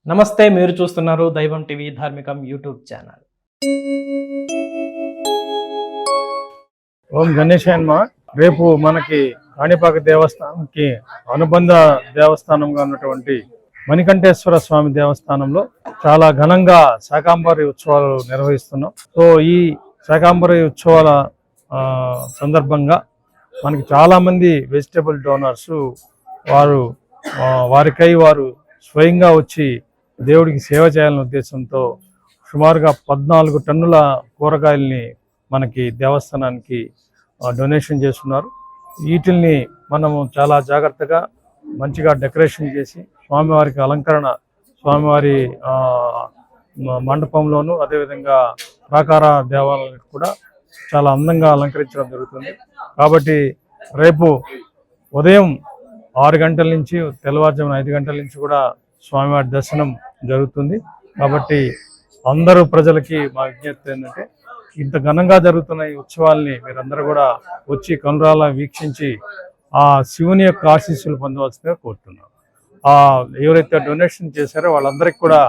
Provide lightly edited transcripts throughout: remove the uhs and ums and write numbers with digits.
నమస్తే, మీరు చూస్తున్నారు దైవం టీవీ ధార్మికం యూట్యూబ్ ఛానల్. ఓం గణేశాయన్మ. రేపు మనకి కాణిపాక దేవస్థానంకి అనుబంధ దేవస్థానంగా ఉన్నటువంటి మణికంఠేశ్వర స్వామి దేవస్థానంలో చాలా ఘనంగా శాకాంబరి ఉత్సవాలు నిర్వహిస్తున్నాం. సో ఈ శాకాంబరి ఉత్సవాల సందర్భంగా మనకి చాలా మంది వెజిటబుల్ డోనర్స్ వారికై వారు స్వయంగా వచ్చి దేవుడికి సేవ చేయాలనే ఉద్దేశంతో సుమారుగా 14 టన్నుల కూరగాయల్ని మనకి దేవస్థానానికి డొనేషన్ చేస్తున్నారు. వీటిల్ని మనము చాలా జాగ్రత్తగా మంచిగా డెకరేషన్ చేసి స్వామివారికి అలంకరణ, స్వామివారి మండపంలోను అదేవిధంగా ప్రాకార దేవాలయానికి కూడా చాలా అందంగా అలంకరించడం జరుగుతుంది. కాబట్టి రేపు ఉదయం 6 గంటల నుంచి తెల్లవారుజామున 5 గంటల నుంచి కూడా స్వామివారి దర్శనం జరుగుతుంది. కాబట్టి అందరూ ప్రజలకి మా విజ్ఞప్తి ఏంటంటే, ఇంత ఘనంగా జరుగుతున్న ఈ ఉత్సవాల్ని మీరందరూ కూడా వచ్చి కనురాలా వీక్షించి ఆ శివుని యొక్క ఆశీస్సులు పొందవలసిందిగా కోరుతున్నాం. ఎవరైతే డొనేషన్ చేశారో వాళ్ళందరికీ కూడా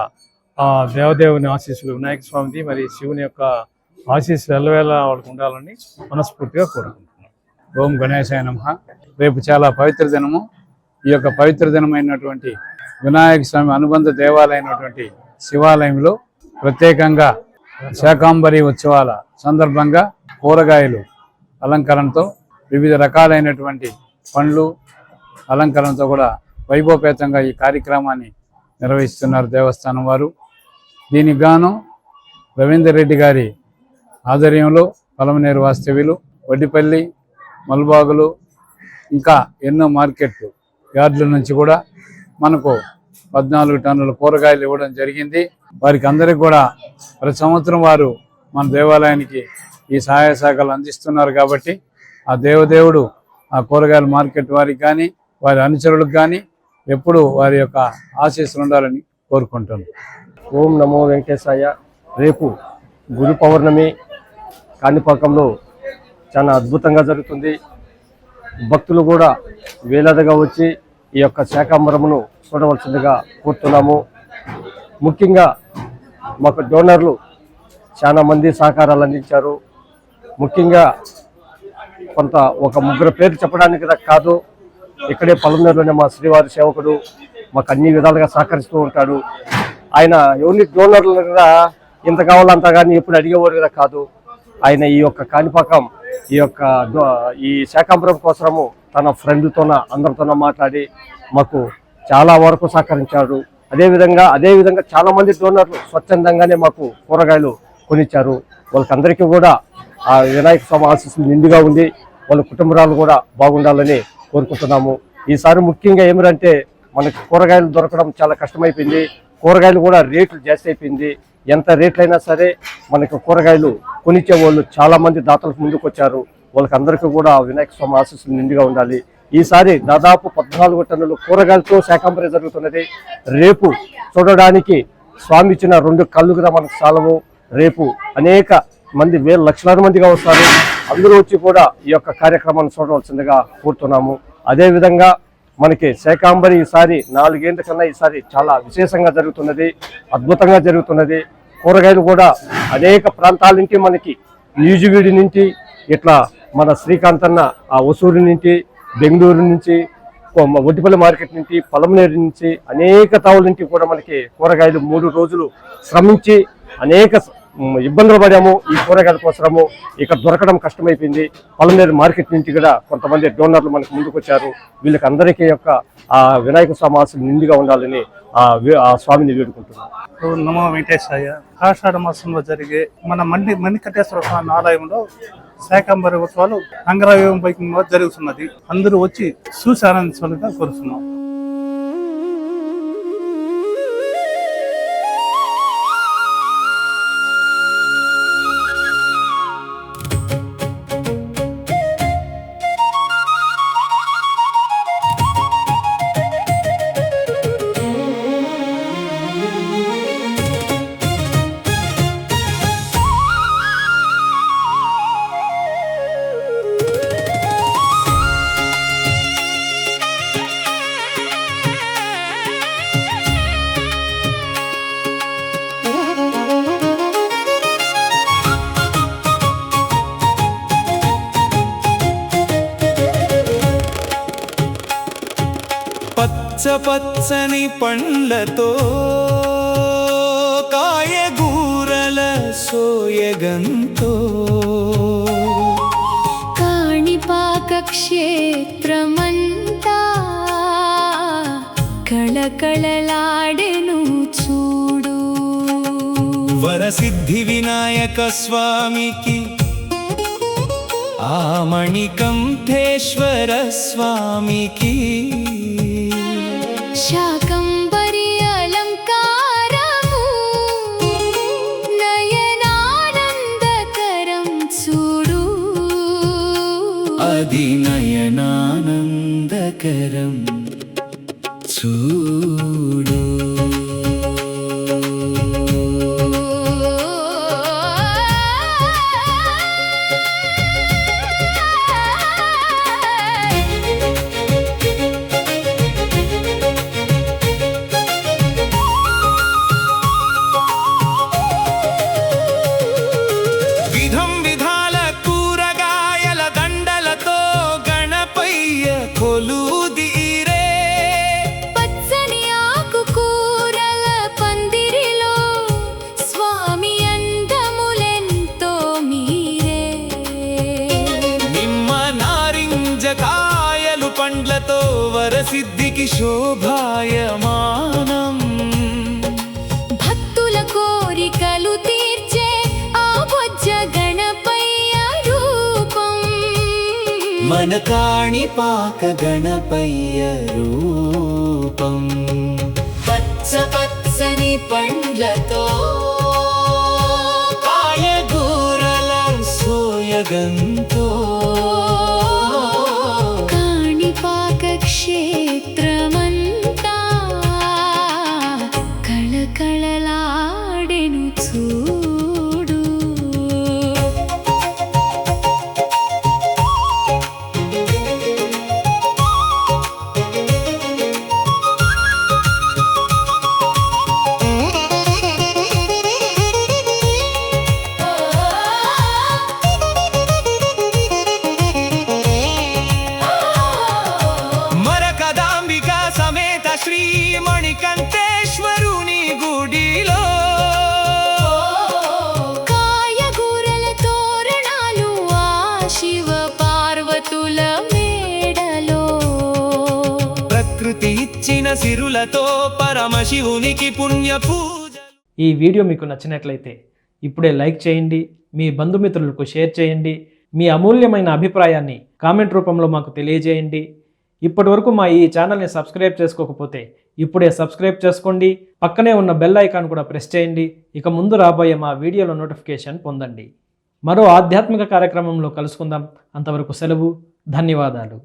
దేవదేవుని ఆశీస్సులు, వినాయక స్వామిది మరి శివుని యొక్క ఆశీస్సులు ఎల్లవేళ వాళ్ళకు ఉండాలని మనస్ఫూర్తిగా కోరుకుంటున్నాం. ఓం గణేశాయ నమః. రేపు చాలా పవిత్ర దినము. ఈ యొక్క పవిత్ర దినమైనటువంటి వినాయక స్వామి అనుబంధ దేవాలయమైనటువంటి శివాలయంలో ప్రత్యేకంగా శాకాంబరి ఉత్సవాల సందర్భంగా కూరగాయలు అలంకరణతో, వివిధ రకాలైనటువంటి పండ్లు అలంకరణతో కూడా వైభవపేతంగా ఈ కార్యక్రమాన్ని నిర్వహిస్తున్నారు దేవస్థానం వారు. దీనికి గాను రవీందర్ రెడ్డి గారి ఆధ్వర్యంలో పలమనేరు వాస్తవ్యులు, వడ్డిపల్లి, మల్బాగులు ఇంకా ఎన్నో మార్కెట్లు యార్డుల నుంచి కూడా మనకు 14 టన్నుల కూరగాయలు ఇవ్వడం జరిగింది. వారికి అందరికీ కూడా ప్రతి సంవత్సరం వారు మన దేవాలయానికి ఈ సహాయ సహకారాలు అందిస్తున్నారు. కాబట్టి ఆ దేవదేవుడు ఆ కూరగాయల మార్కెట్ వారికి కానీ వారి అనుచరులకు కానీ ఎప్పుడు వారి యొక్క ఆశీస్సులు ఉండాలని కోరుకుంటున్నాను. ఓం నమో వెంకటేశాయ. రేపు గురు పౌర్ణమి కాణిపాకంలో చాలా అద్భుతంగా జరుగుతుంది. భక్తులు కూడా వేలాదిగా వచ్చి ఈ యొక్క శాకాంబరమును చూడవలసిందిగా కోరుతున్నాము. ముఖ్యంగా మాకు డోనర్లు చాలా మంది సహకారాలు అందించారు. ముఖ్యంగా కొంత ఒక 3 పేర్లు చెప్పడానికి కాదు, ఇక్కడే పలమనేరులోనే మా శ్రీవారి సేవకుడు మాకు అన్ని విధాలుగా సహకరిస్తూ ఉంటాడు. ఆయన ఎవరిని డోనర్లు కదా ఇంత కావాలంతా కానీ ఎప్పుడు అడిగేవారు కదా కాదు. ఆయన ఈ యొక్క కాణిపాకం ఈ శాకాంబరం కోసము తన ఫ్రెండ్తోన అందరితోన మాట్లాడి మాకు చాలా వరకు సహకరించారు. అదేవిధంగా చాలా మంది డోనర్లు స్వచ్ఛందంగానే మాకు కూరగాయలు కొనిచ్చారు. వాళ్ళకందరికీ కూడా ఆ వినాయక స్వామి ఆశీస్సులు నిండుగా ఉంది. వాళ్ళ కుటుంబాలు కూడా బాగుండాలని కోరుకుంటున్నాము. ఈసారి ముఖ్యంగా ఏమిటంటే మనకి కూరగాయలు దొరకడం చాలా కష్టమైపోయింది. కూరగాయలు కూడా రేట్లు జాస్తి అయిపోయింది. ఎంత రేట్లైనా సరే మనకి కూరగాయలు కొనిచ్చే వాళ్ళు చాలా మంది దాతలకు ముందుకు వచ్చారు. వాళ్ళకందరికీ కూడా వినాయక స్వామి ఆశీస్సులు నిండుగా ఉండాలి. ఈసారి దాదాపు 14 టన్నుల కూరగాయలతో శాకాంబరి జరుగుతున్నది. రేపు చూడడానికి స్వామి ఇచ్చిన 2 కళ్ళు కూడా మనకు చాలవు. రేపు అనేక మంది లక్షలాది మందిగా వస్తారు. అందరూ వచ్చి కూడా ఈ యొక్క కార్యక్రమాన్ని చూడవలసిందిగా కోరుతున్నాము. అదేవిధంగా మనకి శాకాంబరి ఈసారి 4 ఏళ్ల కన్నా ఈసారి చాలా విశేషంగా జరుగుతున్నది, అద్భుతంగా జరుగుతున్నది. కూరగాయలు కూడా అనేక ప్రాంతాల నుంచి మనకి న్యూజివీడి నుంచి ఇట్లా మన శ్రీకాంత్ అన్న ఆ ఒసూరు నుంచి, బెంగళూరు నుంచి, వడ్డిపల్లి మార్కెట్ నుంచి, పలమనేరు నుంచి అనేక తావుల నుంచి కూడా మనకి కూరగాయలు 3 రోజులు శ్రమించి అనేక ఇబ్బందులు పడాము. ఈ కూరగాయల కోసము ఇక్కడ దొరకడం కష్టమైపోయింది. పలమనేరు మార్కెట్ నుంచి కూడా కొంతమంది డోనర్లు మనకు ముందుకు వచ్చారు. వీళ్ళకి అందరికీ యొక్క ఆ వినాయక స్వామి ఆశలు నిండుగా ఉండాలని ఆ స్వామిని వేడుకుంటున్నాం. నమో వెంకటేశాయ. ఆషాఢ మాసంలో జరిగే మన మణికంఠేశ్వర స్వామి ఆలయంలో శాకాంబరి ఉత్సవాలు అంగరంగ జరుగుతున్నది. అందరూ వచ్చి చూసి ఆనందించాలని కోరుతున్నాం. పచ్చని పండ్లతో కాయగూరల సోయగంతో కాణిపాక క్షేత్రమంతా కళకళలాడెను చూడు. వరసిద్ధి వినాయక స్వామికి ఆ మణికంఠేశ్వర స్వామికి శాకంబరి అలంకారము నయనానందకరం చూడు. అది నయనానందకరం చూడు. విధం విధాల కూరగాయల దండలతో గణపయ్య కొలుదీరే. పచ్చని ఆకుకూరల పందిరిలో స్వామి అందములెంతో మీరే. నిమ్మ నారింజ కాయలు పండ్లతో వరసిద్ధికి శోభాయమానం. భక్తుల కోరికలు తీర్చే ఆ బొజ్జ గణపయ్య రూపం. మన కాణిపాక గణపయ్య రూపం. పచ్చని పండ్లతో కాయగూరల సోయగంతో కాణిపాక క్షేత్రమంతా కళకళలాడెను చూడు. మరకదాంబిక సమేత శ్రీ మణికంఠేశ్వరుని గుడిలో కాయగూరల తోరణాలు ఆ శివ పార్వతుల మేడలో. ప్రకృతి ఇచ్చిన సిరులతో పరమశివునికి పుణ్య పూజ. ఈ వీడియో మీకు నచ్చినట్లయితే ఇప్పుడే లైక్ చేయండి, మీ బంధుమిత్రులకు షేర్ చేయండి, మీ అమూల్యమైన అభిప్రాయాన్ని కామెంట్ రూపంలో మాకు తెలియజేయండి. ఇప్పటి వరకు మా ఈ ఛానల్ని సబ్స్క్రైబ్ చేసుకోకపోతే ఇప్పుడే సబ్స్క్రైబ్ చేసుకోండి. పక్కనే ఉన్న బెల్ ఐకాన్ కూడా ప్రెస్ చేయండి. ఇక ముందు రాబోయే మా వీడియోల నోటిఫికేషన్ పొందండి. మరో ఆధ్యాత్మిక కార్యక్రమంలో కలుసుకుందాం. అంతవరకు సెలవు. ధన్యవాదాలు.